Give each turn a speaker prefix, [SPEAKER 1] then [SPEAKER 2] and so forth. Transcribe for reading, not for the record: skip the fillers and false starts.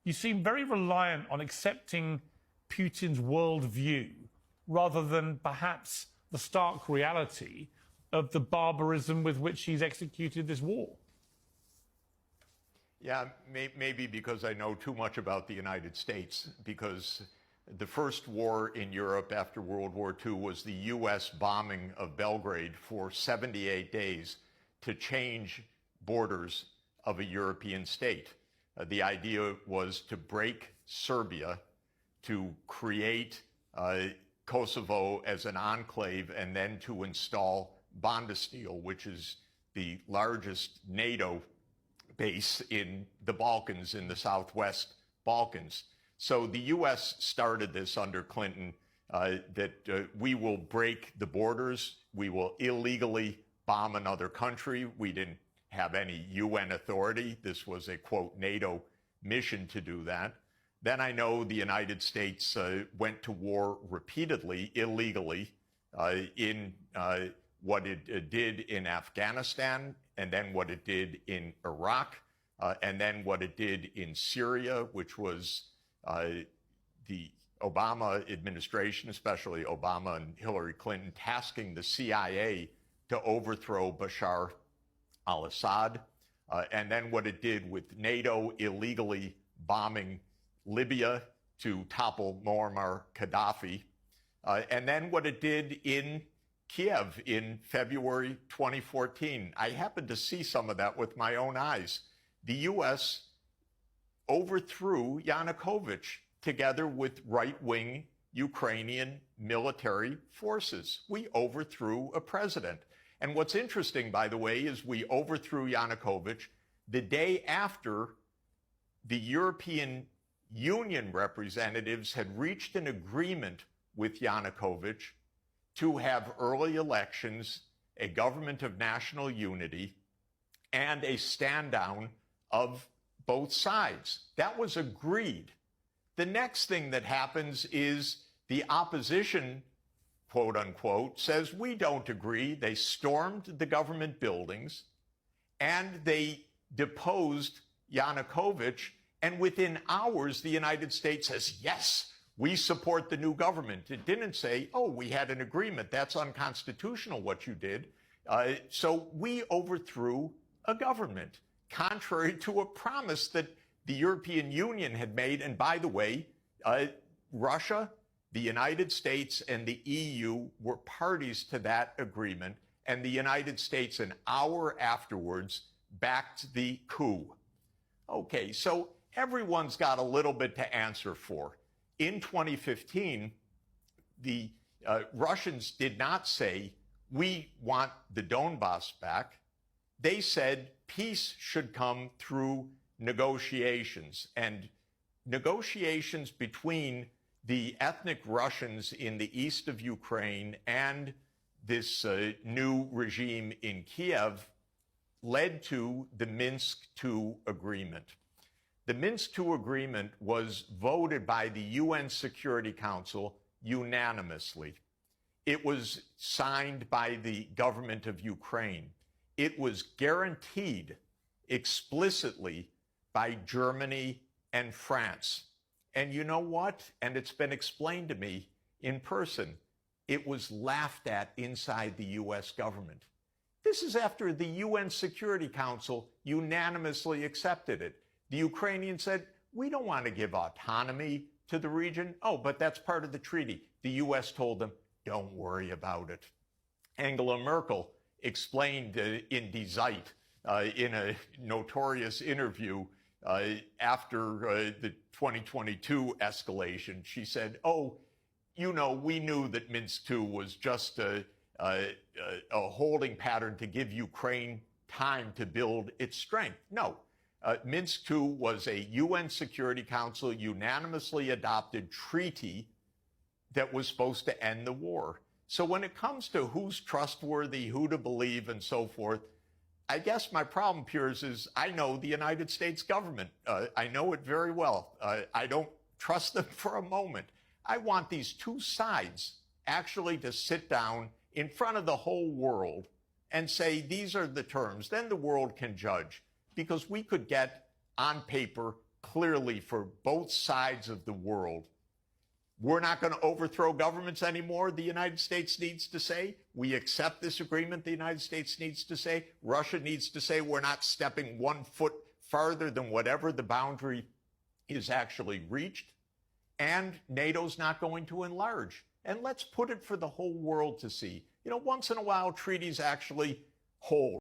[SPEAKER 1] you seem very reliant on accepting Putin's worldview rather than perhaps the stark reality of the barbarism with which he's executed this war.
[SPEAKER 2] Yeah, maybe because I know too much about the United States, because the first war in Europe after World War II was the U.S. bombing of Belgrade for 78 days to change borders of a European state. The idea was to break Serbia, to create Kosovo as an enclave, and then to install Bondesteel, which is the largest NATO base in the Balkans, in the Southwest Balkans. So the U.S. started this under Clinton, that we will break the borders, we will illegally bomb another country. We didn't have any UN authority. This was a, quote, NATO mission to do that. Then I know the United States went to war repeatedly, illegally, in what it did in Afghanistan, and then what it did in Iraq, and then what it did in Syria, which was the Obama administration, especially Obama and Hillary Clinton, tasking the CIA to overthrow Bashar al-Assad, and then what it did with NATO illegally bombing Libya to topple Muammar Gaddafi, and then what it did in Kiev in February 2014. I happened to see some of that with my own eyes. The U.S. overthrew Yanukovych together with right-wing Ukrainian military forces. We overthrew a president. And what's interesting, by the way, is we overthrew Yanukovych the day after the European Union representatives had reached an agreement with Yanukovych to have early elections, a government of national unity, and a stand-down of both sides. That was agreed. The next thing that happens is the opposition, quote unquote, says we don't agree. They stormed the government buildings and they deposed Yanukovych. And within hours, the United States says, yes, we support the new government. It didn't say, oh, we had an agreement. That's unconstitutional what you did. So we overthrew a government, contrary to a promise that the European Union had made. And by the way, Russia, the United States, and the EU were parties to that agreement. And the United States, an hour afterwards, backed the coup. Okay, so everyone's got a little bit to answer for. In 2015, the Russians did not say, we want the Donbass back. They said peace should come through negotiations, and negotiations between the ethnic Russians in the east of Ukraine and this new regime in Kiev led to the Minsk II agreement. The Minsk II agreement was voted by the UN Security Council unanimously. It was signed by the government of Ukraine. It was guaranteed explicitly by Germany and France. And you know what? And it's been explained to me in person. It was laughed at inside the U.S. government. This is after the UN Security Council unanimously accepted it. The Ukrainians said, we don't want to give autonomy to the region. Oh, but that's part of the treaty. The U.S. told them, don't worry about it. Angela Merkel explained in Die Zeit, in a notorious interview after the 2022 escalation, she said, oh, you know, we knew that Minsk II was just a holding pattern to give Ukraine time to build its strength. No. Minsk II was a UN Security Council unanimously adopted treaty that was supposed to end the war. So when it comes to who's trustworthy, who to believe, and so forth, I guess my problem, Piers, is I know the United States government. I know it very well. I don't trust them for a moment. I want these two sides actually to sit down in front of the whole world and say, these are the terms. Then the world can judge. Because we could get, on paper, clearly for both sides of the world. We're not going to overthrow governments anymore, the United States needs to say. We accept this agreement, the United States needs to say. Russia needs to say we're not stepping 1 foot farther than whatever the boundary is actually reached. And NATO's not going to enlarge. And let's put it for the whole world to see. You know, once in a while, treaties actually hold.